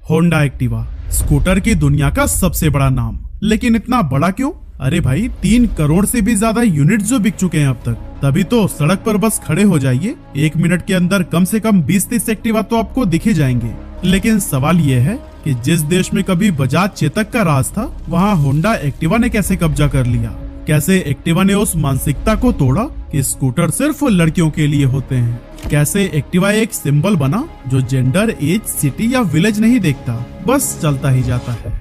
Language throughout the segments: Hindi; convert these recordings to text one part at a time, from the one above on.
होंडा एक्टिवा, स्कूटर की दुनिया का सबसे बड़ा नाम। लेकिन इतना बड़ा क्यों? अरे भाई 3 करोड़ से भी ज्यादा यूनिट जो बिक चुके हैं अब तक, तभी तो सड़क पर बस खड़े हो जाइए, 1 मिनट के अंदर कम से कम 20-30 एक्टिवा तो आपको दिखे जाएंगे। लेकिन सवाल ये है कि जिस देश में कभी बजाज चेतक का राज था, वहाँ होंडा एक्टिवा ने कैसे कब्जा कर लिया? कैसे एक्टिवा ने उस मानसिकता को तोड़ा कि स्कूटर सिर्फ लड़कियों के लिए होते हैं? कैसे एक्टिवा एक सिंबल बना जो जेंडर, एज, सिटी या विलेज नहीं देखता, बस चलता ही जाता है।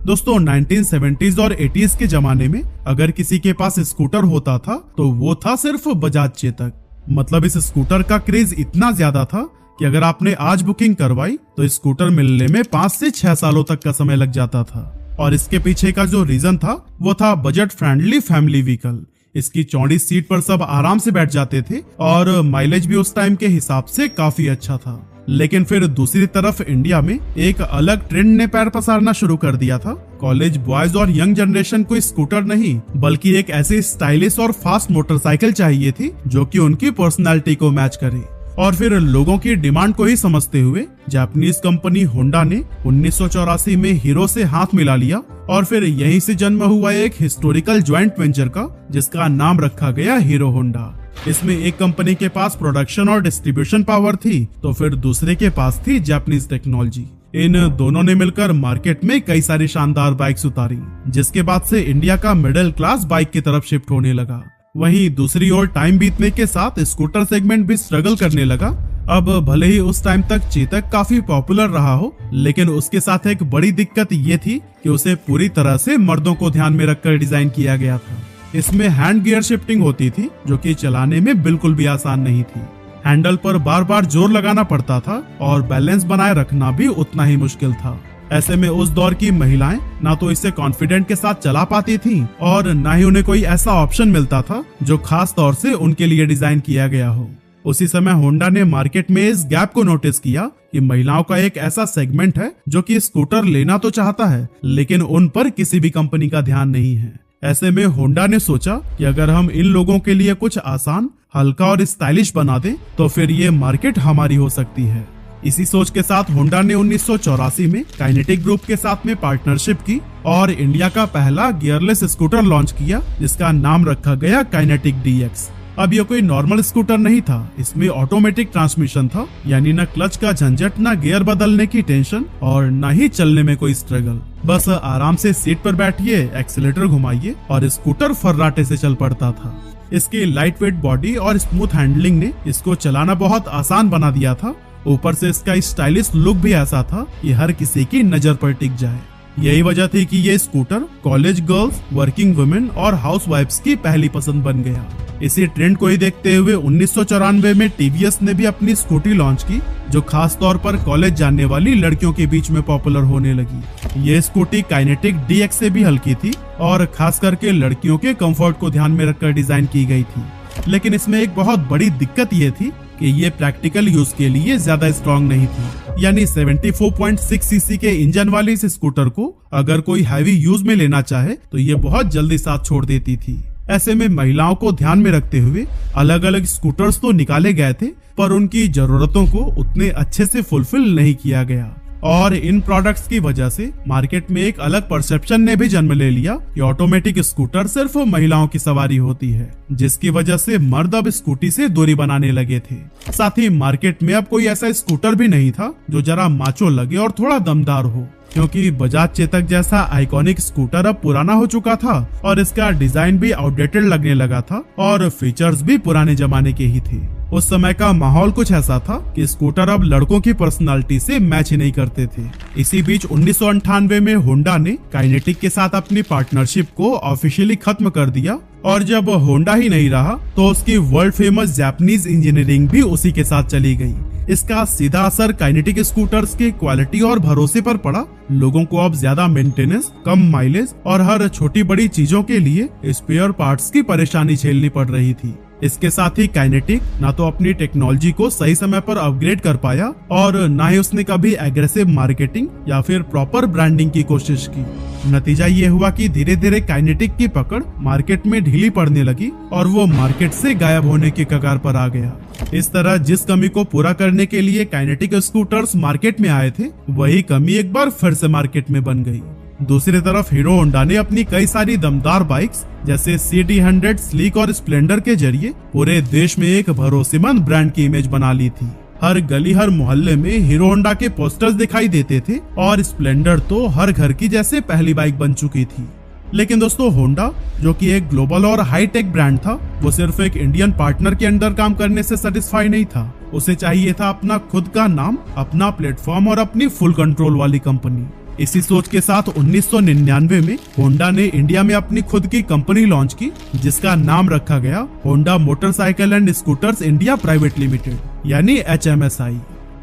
दोस्तों 1970s और 80s के जमाने में अगर किसी के पास स्कूटर होता था तो वो था सिर्फ बजाज चेतक। मतलब इस स्कूटर का क्रेज इतना ज्यादा था कि अगर आपने आज बुकिंग करवाई तो स्कूटर मिलने में 5 से 6 सालों तक का समय लग जाता था। और इसके पीछे का जो रीजन था वो था बजट फ्रेंडली फैमिली व्हीकल। इसकी चौड़ी सीट पर सब आराम से बैठ जाते थे और माइलेज भी उस टाइम के हिसाब से काफी अच्छा था। लेकिन फिर दूसरी तरफ इंडिया में एक अलग ट्रेंड ने पैर पसारना शुरू कर दिया था। कॉलेज बॉयज और यंग जनरेशन को स्कूटर नहीं बल्कि एक ऐसी स्टाइलिश और फास्ट मोटरसाइकिल चाहिए थी जो कि उनकी पर्सनालिटी को मैच करे। और फिर लोगों की डिमांड को ही समझते हुए जापानीज कंपनी होंडा ने 1984 में हीरो से हाथ मिला लिया और फिर यहीं से जन्म हुआ एक हिस्टोरिकल ज्वाइंट वेंचर का, जिसका नाम रखा गया हीरो होंडा। इसमें एक कंपनी के पास प्रोडक्शन और डिस्ट्रीब्यूशन पावर थी तो फिर दूसरे के पास थी जापानीज टेक्नोलॉजी। इन दोनों ने मिलकर मार्केट में कई सारी शानदार बाइक्स उतारी, जिसके बाद से इंडिया का मिडिल क्लास बाइक की तरफ शिफ्ट होने लगा। वहीं दूसरी ओर टाइम बीतने के साथ स्कूटर सेगमेंट भी स्ट्रगल करने लगा। अब भले ही उस टाइम तक चेतक काफी पॉपुलर रहा हो, लेकिन उसके साथ एक बड़ी दिक्कत ये थी कि उसे पूरी तरह से मर्दों को ध्यान में रखकर डिजाइन किया गया था। इसमें हैंड गियर शिफ्टिंग होती थी जो कि चलाने में बिल्कुल भी आसान नहीं थी। हैंडल पर बार बार जोर लगाना पड़ता था और बैलेंस बनाए रखना भी उतना ही मुश्किल था। ऐसे में उस दौर की महिलाएं ना तो इसे कॉन्फिडेंट के साथ चला पाती थीं और ना ही उन्हें कोई ऐसा ऑप्शन मिलता था जो खास तौर से उनके लिए डिजाइन किया गया हो। उसी समय होंडा ने मार्केट में इस गैप को नोटिस किया कि महिलाओं का एक ऐसा सेगमेंट है जो कि स्कूटर लेना तो चाहता है, लेकिन उन पर किसी भी कंपनी का ध्यान नहीं है। ऐसे में होंडा ने सोचा कि अगर हम इन लोगों के लिए कुछ आसान, हल्का और स्टाइलिश बना दें तो फिर ये मार्केट हमारी हो सकती है। इसी सोच के साथ होंडा ने 1984 में काइनेटिक ग्रुप के साथ में पार्टनरशिप की और इंडिया का पहला गियरलेस स्कूटर लॉन्च किया, जिसका नाम रखा गया काइनेटिक DX। अब ये कोई नॉर्मल स्कूटर नहीं था, इसमें ऑटोमेटिक ट्रांसमिशन था, यानी न क्लच का झंझट, न गियर बदलने की टेंशन और न ही चलने में कोई स्ट्रगल। बस आराम से सीट पर बैठिए, एक्सीलेटर घुमाइए और स्कूटर फर्राटे से चल पड़ता था। इसकी लाइट वेट बॉडी और स्मूथ हैंडलिंग ने इसको चलाना बहुत आसान बना दिया था। ऊपर से इसका स्टाइलिश लुक भी ऐसा था कि हर किसी की नजर पर टिक जाए। यही वजह थी कि ये scooter college girls, working women और हाउसवाइफ्स की पहली पसंद बन गया। इसी ट्रेंड को ही देखते हुए 1994 में टीवीएस ने भी अपनी स्कूटी लॉन्च की, जो खास तौर पर कॉलेज जाने वाली लड़कियों के बीच में पॉपुलर होने लगी। ये स्कूटी काइनेटिक DX से भी हल्की थी और खास करके लड़कियों के कंफर्ट को ध्यान में रखकर डिजाइन की गई थी। लेकिन इसमें एक बहुत बड़ी दिक्कत ये थी कि ये प्रैक्टिकल यूज के लिए ज्यादा स्ट्रॉन्ग नहीं थी। यानी 74.6 सीसी के इंजन वाली इस स्कूटर को अगर कोई हैवी यूज में लेना चाहे तो ये बहुत जल्दी साथ छोड़ देती थी। ऐसे में महिलाओं को ध्यान में रखते हुए अलग अलग स्कूटर्स तो निकाले गए थे, पर उनकी जरूरतों को उतने अच्छे से फुलफिल नहीं किया गया। और इन प्रोडक्ट्स की वजह से मार्केट में एक अलग परसेप्शन ने भी जन्म ले लिया कि ऑटोमेटिक स्कूटर सिर्फ महिलाओं की सवारी होती है, जिसकी वजह से मर्द अब स्कूटी से दूरी बनाने लगे थे। साथ ही मार्केट में अब कोई ऐसा स्कूटर भी नहीं था जो जरा माचो लगे और थोड़ा दमदार हो, क्योंकि बजाज चेतक जैसा आइकॉनिक स्कूटर अब पुराना हो चुका था और इसका डिजाइन भी आउटडेटेड लगने लगा था और फीचर्स भी पुराने जमाने के ही थे। उस समय का माहौल कुछ ऐसा था कि स्कूटर अब लड़कों की पर्सनालिटी से मैच ही नहीं करते थे। इसी बीच 1998 में होंडा ने काइनेटिक के साथ अपनी पार्टनरशिप को ऑफिशियली खत्म कर दिया और जब होंडा ही नहीं रहा तो उसकी वर्ल्ड फेमस जापानीज इंजीनियरिंग भी उसी के साथ चली गई। इसका सीधा असर काइनेटिक स्कूटर्स की क्वालिटी और भरोसे पर पड़ा। लोगों को अब ज्यादा मेंटेनेंस, कम माइलेज और हर छोटी बड़ी चीजों के लिए स्पेयर पार्ट्स की परेशानी झेलनी पड़ रही थी। इसके साथ ही काइनेटिक ना तो अपनी टेक्नोलॉजी को सही समय पर अपग्रेड कर पाया और ना ही उसने कभी एग्रेसिव मार्केटिंग या फिर प्रॉपर ब्रांडिंग की कोशिश की। नतीजा ये हुआ कि धीरे धीरे काइनेटिक की पकड़ मार्केट में ढीली पड़ने लगी और वो मार्केट से गायब होने की कगार पर आ गया। इस तरह जिस कमी को पूरा करने के लिए काइनेटिक स्कूटर्स मार्केट में आए थे, वही कमी एक बार फिर से मार्केट में बन गई। दूसरी तरफ हीरो होंडा ने अपनी कई सारी दमदार बाइक्स जैसे CD100, स्लीक और स्प्लेंडर के जरिए पूरे देश में एक भरोसेमंद ब्रांड की इमेज बना ली थी। हर गली हर मोहल्ले में हीरो होंडा के पोस्टर्स दिखाई देते थे और स्प्लेंडर तो हर घर की जैसे पहली बाइक बन चुकी थी। लेकिन दोस्तों, होंडा जो कि एक ग्लोबल और हाई टेक ब्रांड था, वो सिर्फ एक इंडियन पार्टनर के अंडर काम करने से सेटिस्फाई नहीं था। उसे चाहिए था अपना खुद का नाम, अपना प्लेटफॉर्म और अपनी फुल कंट्रोल वाली कंपनी। इसी सोच के साथ 1999 में होंडा ने इंडिया में अपनी खुद की कंपनी लॉन्च की, जिसका नाम रखा गया Honda motorcycle and scooters India private limited यानी HMSI।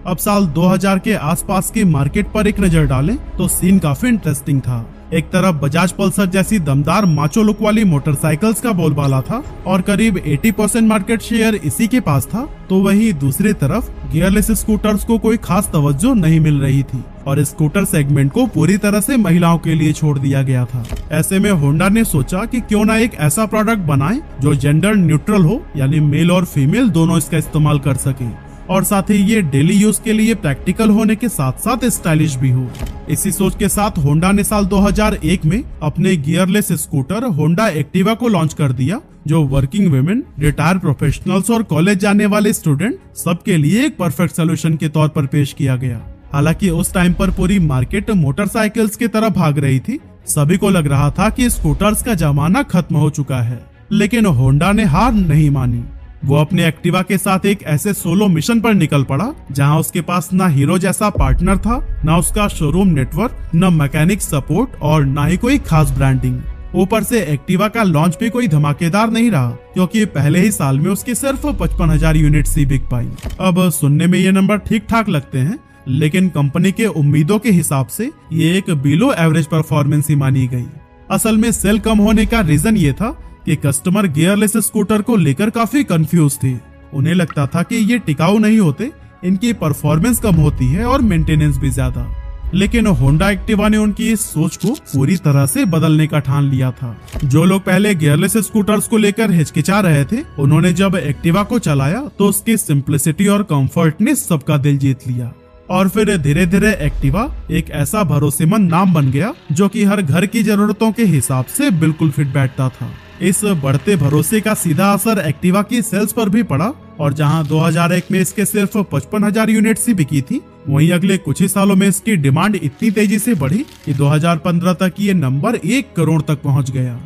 अब साल 2000 के आसपास के मार्केट पर एक नजर डालें तो सीन काफी इंटरेस्टिंग था। एक तरफ बजाज पल्सर जैसी दमदार माचो लुक वाली मोटरसाइकिल्स का बोलबाला था और करीब 80% मार्केट शेयर इसी के पास था, तो वहीं दूसरी तरफ गियरलेस स्कूटर्स को कोई खास तवज्जो नहीं मिल रही थी और स्कूटर सेगमेंट को पूरी तरह से महिलाओं के लिए छोड़ दिया गया था। ऐसे में होंडा ने सोचा कि क्यों ना एक ऐसा प्रोडक्ट बनाए जो जेंडर न्यूट्रल हो, यानी मेल और फीमेल दोनों इसका इस्तेमाल कर सके और साथ ही ये डेली यूज के लिए प्रैक्टिकल होने के साथ साथ स्टाइलिश भी हो। इसी सोच के साथ होंडा ने साल 2001 में अपने गियरलेस स्कूटर होंडा एक्टिवा को लॉन्च कर दिया, जो वर्किंग वुमेन, रिटायर प्रोफेशनल्स और कॉलेज जाने वाले स्टूडेंट सबके लिए एक परफेक्ट सोल्यूशन के तौर पर पेश किया गया। हालांकि उस टाइम पर पूरी मार्केट मोटरसाइकिल्स की तरफ भाग रही थी। सभी को लग रहा था कि स्कूटर्स का जमाना खत्म हो चुका है, लेकिन होंडा ने हार नहीं मानी। वो अपने एक्टिवा के साथ एक ऐसे सोलो मिशन पर निकल पड़ा जहां उसके पास ना हीरो जैसा पार्टनर था, ना उसका शोरूम नेटवर्क, ना मैकेनिक सपोर्ट और ना ही कोई खास ब्रांडिंग। ऊपर से एक्टिवा का लॉन्च भी कोई धमाकेदार नहीं रहा, क्योंकि पहले ही साल में उसकी सिर्फ 55,000 यूनिट्स ही बिक पाई। अब सुनने में ये नंबर ठीक ठाक लगते हैं, लेकिन कंपनी के उम्मीदों के हिसाब से ये एक बिलो एवरेज परफॉर्मेंस ही मानी गई। असल में सेल कम होने का रीजन ये था कि कस्टमर गियरलेस स्कूटर को लेकर काफी कंफ्यूज थे। उन्हें लगता था कि ये टिकाऊ नहीं होते, इनकी परफॉर्मेंस कम होती है और मेंटेनेंस भी ज्यादा। लेकिन होंडा एक्टिवा ने उनकी इस सोच को पूरी तरह से बदलने का ठान लिया था। जो लोग पहले गियरलेस स्कूटर्स को लेकर हिचकिचा रहे थे, उन्होंने जब एक्टिवा को चलाया तो उसकी सिंप्लिसिटी और कंफर्ट ने सबका दिल जीत लिया। और फिर धीरे धीरे एक्टिवा एक ऐसा भरोसेमंद नाम बन गया जो कि हर घर की जरूरतों के हिसाब से बिल्कुल फिट बैठता था। इस बढ़ते भरोसे का सीधा असर एक्टिवा की सेल्स पर भी पड़ा और जहां 2001 में इसके सिर्फ 55,000 यूनिट्स ही बिकी थी, वहीं अगले कुछ ही सालों में इसकी डिमांड इतनी तेजी से बढ़ी कि 2015 तक ये नंबर 1 करोड़ तक पहुंच गया।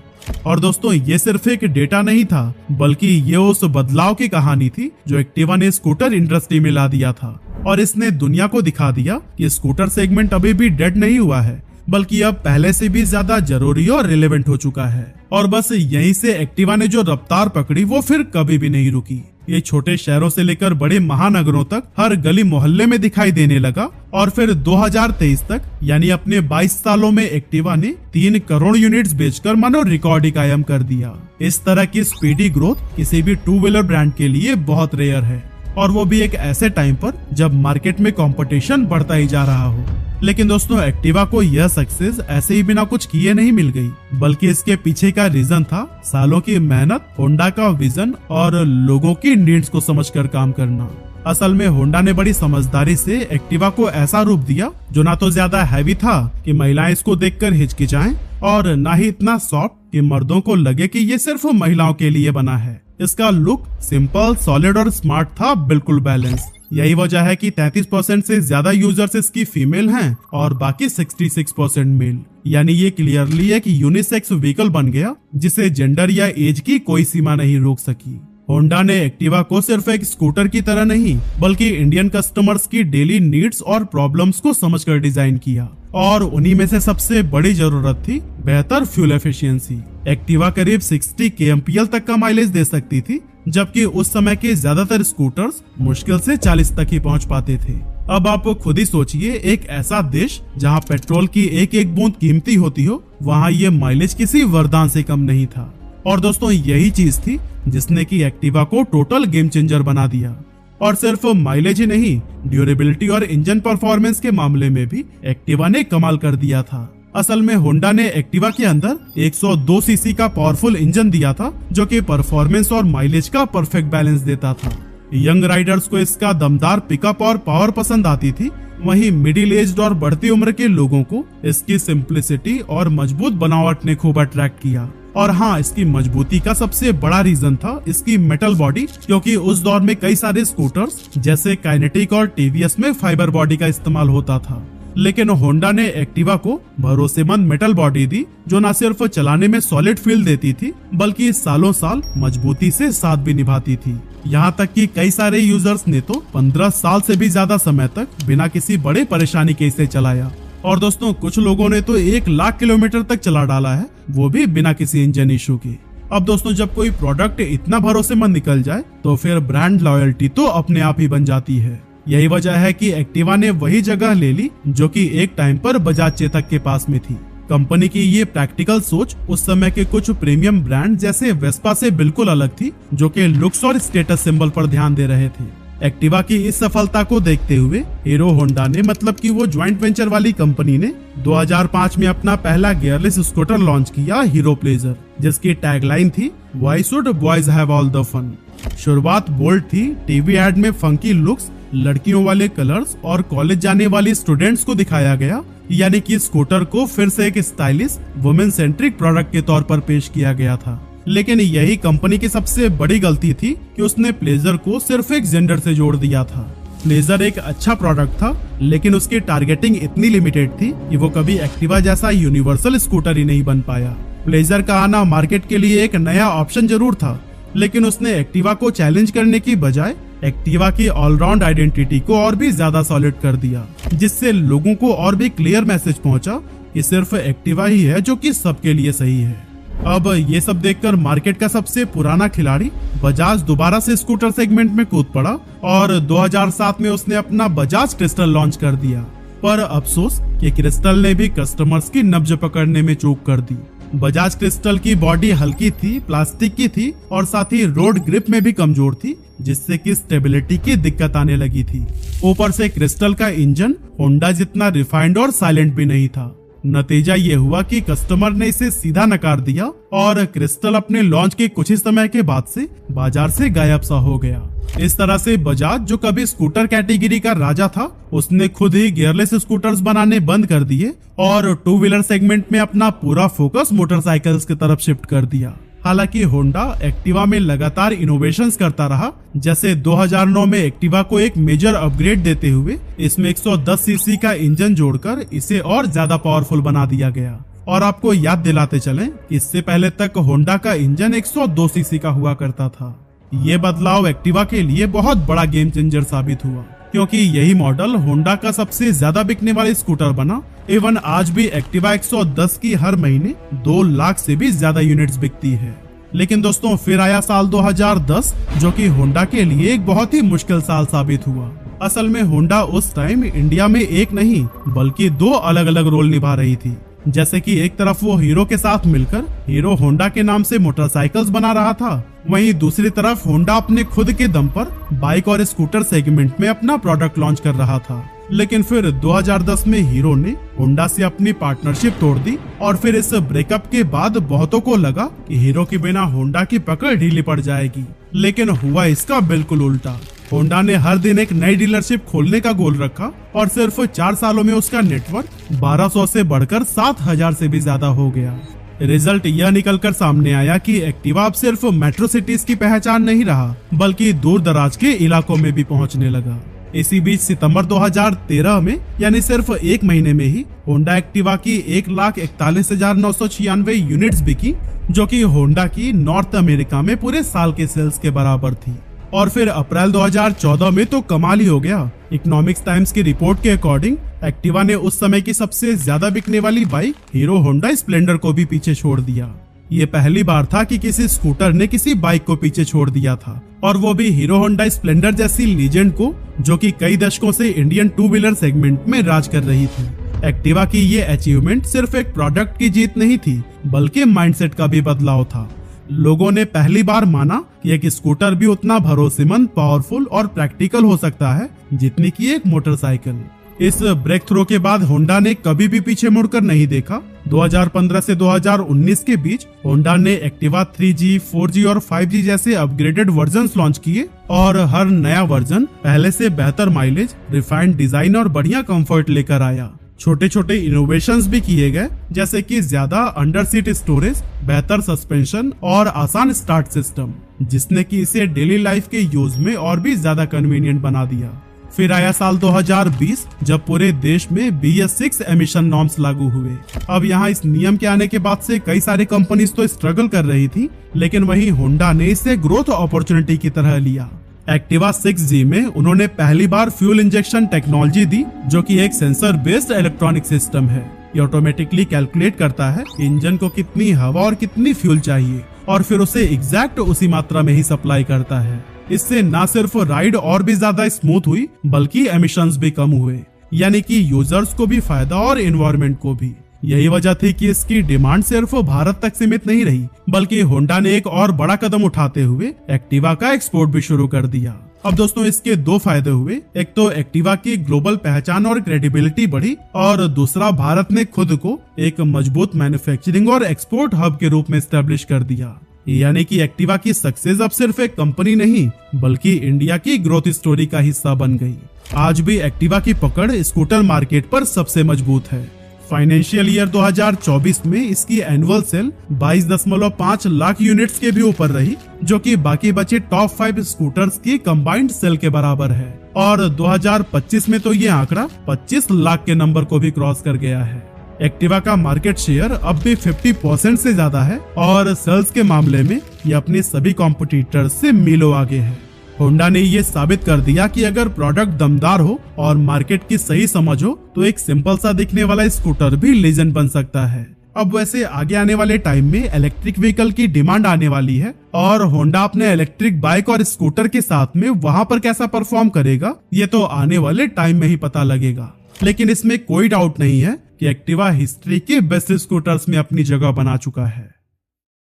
और दोस्तों, ये सिर्फ एक डेटा नहीं था, बल्कि ये उस बदलाव की कहानी थी जो एक्टिवा ने स्कूटर इंडस्ट्री में ला दिया था। और इसने दुनिया को दिखा दिया कि स्कूटर सेगमेंट अभी भी डेड नहीं हुआ है, बल्कि अब पहले से भी ज्यादा जरूरी और रिलेवेंट हो चुका है। और बस यहीं से एक्टिवा ने जो रफ्तार पकड़ी वो फिर कभी भी नहीं रुकी। ये छोटे शहरों से लेकर बड़े महानगरों तक हर गली मोहल्ले में दिखाई देने लगा और फिर 2023 तक यानी अपने 22 सालों में एक्टिवा ने 3 करोड़ यूनिट्स बेचकर मानो रिकॉर्ड ही कायम कर दिया। इस तरह की स्पीडी ग्रोथ किसी भी टू व्हीलर ब्रांड के लिए बहुत रेयर है, और वो भी एक ऐसे टाइम पर जब मार्केट में कंपटीशन बढ़ता ही जा रहा हो। लेकिन दोस्तों, एक्टिवा को यह सक्सेस ऐसे ही बिना कुछ किए नहीं मिल गई, बल्कि इसके पीछे का रीजन था सालों की मेहनत, होंडा का विजन और लोगों की नीड्स को समझकर काम करना। असल में होंडा ने बड़ी समझदारी से एक्टिवा को ऐसा रूप दिया जो ना तो ज्यादा हैवी था कि महिलाएं इसको देखकर हिचकिचाएं और ना ही इतना सॉफ्ट कि मर्दों को लगे कि ये सिर्फ महिलाओं के लिए बना है। इसका लुक सिंपल, सॉलिड और स्मार्ट था, बिल्कुल बैलेंस। यही वजह है कि 33% से ज्यादा यूजर्स इसकी फीमेल हैं और बाकी 66% मेल। यानी ये क्लियरली एक यूनिसेक्स व्हीकल बन गया जिसे जेंडर या एज की कोई सीमा नहीं रोक सकी। होंडा ने एक्टिवा को सिर्फ एक स्कूटर की तरह नहीं, बल्कि इंडियन कस्टमर्स की डेली नीड्स और प्रॉब्लम्स को समझकर डिजाइन किया। और उन्हीं में से सबसे बड़ी जरूरत थी बेहतर फ्यूल एफिशिएंसी। एक्टिवा करीब 60 kmpl तक का माइलेज दे सकती थी, जबकि उस समय के ज्यादातर स्कूटर्स मुश्किल से 40 तक ही पहुंच पाते थे। अब आप खुद ही सोचिए, एक ऐसा देश जहां पेट्रोल की एक एक बूंद कीमती होती हो, वहां ये माइलेज किसी वरदान से कम नहीं था। और दोस्तों, यही चीज थी जिसने की एक्टिवा को टोटल गेम चेंजर बना दिया। और सिर्फ माइलेज ही नहीं, ड्यूरेबिलिटी और इंजन परफॉर्मेंस के मामले में भी एक्टिवा ने कमाल कर दिया था। असल में होंडा ने एक्टिवा के अंदर 102 सीसी का पावरफुल इंजन दिया था, जो कि परफॉर्मेंस और माइलेज का परफेक्ट बैलेंस देता था। यंग राइडर्स को इसका दमदार पिकअप और पावर पसंद आती थी, वहीं मिडिल एज्ड और बढ़ती उम्र के लोगों को इसकी सिंप्लिसिटी और मजबूत बनावट ने खूब अट्रैक्ट किया। और हाँ, इसकी मजबूती का सबसे बड़ा रीजन था इसकी मेटल बॉडी, क्योंकि उस दौर में कई सारे स्कूटर्स जैसे काइनेटिक और टीवीएस में फाइबर बॉडी का इस्तेमाल होता था, लेकिन होंडा ने एक्टिवा को भरोसेमंद मेटल बॉडी दी, जो न सिर्फ चलाने में सॉलिड फील देती थी, बल्कि सालों साल मजबूती से साथ भी निभाती थी। यहाँ तक कि कई सारे यूजर्स ने तो 15 साल से भी ज्यादा समय तक बिना किसी बड़े परेशानी के इसे चलाया। और दोस्तों, कुछ लोगों ने तो 1 लाख किलोमीटर तक चला डाला है, वो भी बिना किसी इंजन इशू के। अब दोस्तों, जब कोई प्रोडक्ट इतना भरोसेमंद निकल जाए तो फिर ब्रांड लॉयल्टी तो अपने आप ही बन जाती है। यही वजह है कि एक्टिवा ने वही जगह ले ली जो कि एक टाइम पर बजाज चेतक के पास में थी। कंपनी की ये प्रैक्टिकल सोच उस समय के कुछ प्रीमियम ब्रांड जैसे वेस्पा से बिल्कुल अलग थी, जो कि लुक्स और स्टेटस सिंबल पर ध्यान दे रहे थे। एक्टिवा की इस सफलता को देखते हुए हीरो होंडा ने, मतलब कि वो ज्वाइंट वेंचर वाली कंपनी ने 2005 में अपना पहला गियरलेस स्कूटर लॉन्च किया, हीरो प्लेजर, जिसकी टैगलाइन थी why should boys have all the fun. शुरुआत बोल्ड थी, टीवी एड में फंकी लुक्स, लड़कियों वाले कलर्स और कॉलेज जाने वाली स्टूडेंट्स को दिखाया गया, यानी कि स्कूटर को फिर से एक स्टाइलिश वुमेन सेंट्रिक प्रोडक्ट के तौर पर पेश किया गया था। लेकिन यही कंपनी की सबसे बड़ी गलती थी कि उसने प्लेजर को सिर्फ एक जेंडर से जोड़ दिया था। प्लेजर एक अच्छा प्रोडक्ट था, लेकिन उसकी टारगेटिंग इतनी लिमिटेड थी कि वो कभी एक्टिवा जैसा यूनिवर्सल स्कूटर ही नहीं बन पाया। प्लेजर का आना मार्केट के लिए एक नया ऑप्शन जरूर था, लेकिन उसने एक्टिवा को चैलेंज करने की बजाय एक्टिवा की ऑलराउंड आइडेंटिटी को और भी ज्यादा सॉलिड कर दिया, जिससे लोगों को और भी क्लियर मैसेज पहुंचा कि सिर्फ एक्टिवा ही है जो कि सबके लिए सही है। अब ये सब देखकर मार्केट का सबसे पुराना खिलाड़ी बजाज दोबारा से स्कूटर सेगमेंट में कूद पड़ा और 2007 में उसने अपना बजाज क्रिस्टल लॉन्च कर दिया। पर अफसोस कि क्रिस्टल ने भी कस्टमर्स की नब्ज पकड़ने में चूक कर दी। बजाज क्रिस्टल की बॉडी हल्की थी, प्लास्टिक की थी और साथ ही रोड ग्रिप में भी कमजोर थी, जिससे कि स्टेबिलिटी की दिक्कत आने लगी थी। ऊपर से क्रिस्टल का इंजन होंडा जितना रिफाइंड और साइलेंट भी नहीं था। नतीजा ये हुआ कि कस्टमर ने इसे सीधा नकार दिया और क्रिस्टल अपने लॉन्च के कुछ ही समय के बाद से बाजार से गायब सा हो गया। इस तरह से बजाज, जो कभी स्कूटर कैटेगरी का राजा था, उसने खुद ही गियरलेस स्कूटर्स बनाने बंद कर दिए और टू व्हीलर सेगमेंट में अपना पूरा फोकस मोटरसाइकिल्स की तरफ शिफ्ट कर दिया। हालांकि होंडा एक्टिवा में लगातार इनोवेशंस करता रहा, जैसे 2009 में एक्टिवा को एक मेजर अपग्रेड देते हुए इसमें 110 सीसी का इंजन जोड़कर इसे और ज्यादा पावरफुल बना दिया गया। और आपको याद दिलाते चलें कि इससे पहले तक होंडा का इंजन 102 सीसी का हुआ करता था। ये बदलाव एक्टिवा के लिए बहुत बड़ा गेम चेंजर साबित हुआ, क्योंकि यही मॉडल होंडा का सबसे ज्यादा बिकने वाली स्कूटर बना। इवन आज भी एक्टिवा 110 की हर महीने 2 लाख से भी ज्यादा यूनिट्स बिकती है। लेकिन दोस्तों, फिर आया साल 2010, जो कि होंडा के लिए एक बहुत ही मुश्किल साल साबित हुआ। असल में होंडा उस टाइम इंडिया में एक नहीं बल्कि 2 अलग अलग रोल निभा रही थी। जैसे कि एक तरफ वो हीरो के साथ मिलकर हीरो होंडा के नाम से मोटरसाइकिल्स बना रहा था, वहीं दूसरी तरफ होंडा अपने खुद के दम पर बाइक और स्कूटर सेगमेंट में अपना प्रोडक्ट लॉन्च कर रहा था। लेकिन फिर 2010 में हीरो ने होंडा से अपनी पार्टनरशिप तोड़ दी और फिर इस ब्रेकअप के बाद बहुतों को लगा कि हीरो के बिना होंडा की पकड़ ढीली पड़ जाएगी। लेकिन हुआ इसका बिल्कुल उल्टा। होंडा ने हर दिन एक नई डीलरशिप खोलने का गोल रखा और सिर्फ 4 सालों में उसका नेटवर्क 1200 से बढ़कर 7000 से भी ज्यादा हो गया। रिजल्ट यह निकलकर सामने आया कि एक्टिवा अब सिर्फ मेट्रो सिटीज की पहचान नहीं रहा, बल्कि दूर दराज के इलाकों में भी पहुंचने लगा। इसी बीच सितंबर 2013 में, यानी सिर्फ 1 महीने में ही होंडा एक्टिवा की 1,41,996 यूनिट्स बिकी, जो कि होंडा की नॉर्थ अमेरिका में पूरे साल के सेल्स के बराबर थी। और फिर अप्रैल 2014 में तो कमाल ही हो गया। इकोनॉमिक्स टाइम्स की रिपोर्ट के अकॉर्डिंग एक्टिवा ने उस समय की सबसे ज्यादा बिकने वाली बाइक हीरो होंडा स्प्लेंडर को भी पीछे छोड़ दिया। ये पहली बार था कि किसी स्कूटर ने किसी बाइक को पीछे छोड़ दिया था, और वो भी हीरो होंडा स्प्लेंडर जैसी लीजेंड को, जो कि कई दशकों से इंडियन टू व्हीलर सेगमेंट में राज कर रही थी। एक्टिवा की ये अचीवमेंट सिर्फ एक प्रोडक्ट की जीत नहीं थी, बल्कि माइंडसेट का भी बदलाव था। लोगों ने पहली बार माना कि एक स्कूटर भी उतना भरोसेमंद, पावरफुल और प्रैक्टिकल हो सकता है जितनी कि एक मोटरसाइकिल। इस ब्रेक थ्रो के बाद होंडा ने कभी भी पीछे मुड़कर नहीं देखा। 2015 से 2019 के बीच होंडा ने एक्टिवा 3G, 4G और 5G जैसे अपग्रेडेड वर्जन्स लॉन्च किए और हर नया वर्जन पहले से बेहतर माइलेज, रिफाइंड डिजाइन और बढ़िया कंफर्ट लेकर आया। छोटे छोटे इनोवेशंस भी किए गए, जैसे कि ज्यादा अंडर सीट स्टोरेज, बेहतर सस्पेंशन और आसान स्टार्ट सिस्टम, जिसने कि इसे डेली लाइफ के यूज में और भी ज्यादा कन्वीनियंट बना दिया। फिर आया साल 2020, जब पूरे देश में BS6 एमिशन नॉर्म्स लागू हुए। अब यहाँ इस नियम के आने के बाद से कई सारी कंपनीज तो स्ट्रगल कर रही थी, लेकिन वहीं होंडा ने इसे ग्रोथ अपॉर्चुनिटी की तरह लिया। एक्टिवा 6G में उन्होंने पहली बार फ्यूल इंजेक्शन टेक्नोलॉजी दी, जो कि एक सेंसर बेस्ड इलेक्ट्रॉनिक सिस्टम है। ये ऑटोमेटिकली कैलकुलेट करता है इंजन को कितनी हवा और कितनी फ्यूल चाहिए और फिर उसे एग्जैक्ट उसी मात्रा में ही सप्लाई करता है। इससे न सिर्फ राइड और भी ज्यादा स्मूथ हुई, बल्कि एमिशंस भी कम हुए, यानी कि यूजर्स को भी फायदा और एनवायरनमेंट को भी। यही वजह थी कि इसकी डिमांड सिर्फ भारत तक सीमित नहीं रही, बल्कि होंडा ने एक और बड़ा कदम उठाते हुए एक्टिवा का एक्सपोर्ट भी शुरू कर दिया। अब दोस्तों इसके दो फायदे हुए, एक तो एक्टिवा की ग्लोबल पहचान और क्रेडिबिलिटी बढ़ी और दूसरा भारत ने खुद को एक मजबूत मैन्युफैक्चरिंग और एक्सपोर्ट हब के रूप में एस्टेब्लिश कर दिया। यानी कि एक्टिवा की सक्सेस अब सिर्फ एक कंपनी नहीं, बल्कि इंडिया की ग्रोथ स्टोरी का हिस्सा बन गई। आज भी एक्टिवा की पकड़ स्कूटर मार्केट पर सबसे मजबूत है। फाइनेंशियल ईयर 2024 में इसकी एनुअल सेल 22.5 लाख यूनिट्स के भी ऊपर रही, जो कि बाकी बचे टॉप 5 स्कूटर्स की कंबाइंड सेल के बराबर है। और 2025 में तो ये आंकड़ा 25 लाख के नंबर को भी क्रॉस कर गया है। एक्टिवा का मार्केट शेयर अब भी 50% से ज्यादा है और सेल्स के मामले में ये अपने सभी कॉम्पिटिटर्स से मीलों आगे है। होंडा ने ये साबित कर दिया कि अगर प्रोडक्ट दमदार हो और मार्केट की सही समझ हो तो एक सिंपल सा दिखने वाला स्कूटर भी लेजेंड बन सकता है। अब वैसे आगे आने वाले टाइम में इलेक्ट्रिक व्हीकल की डिमांड आने वाली है और होंडा अपने इलेक्ट्रिक बाइक और स्कूटर के साथ में वहां पर कैसा परफॉर्म करेगा, ये तो आने वाले टाइम में ही पता लगेगा। लेकिन इसमें कोई डाउट नहीं है कि एक्टिवा हिस्ट्री के बेस्ट स्कूटर्स में अपनी जगह बना चुका है।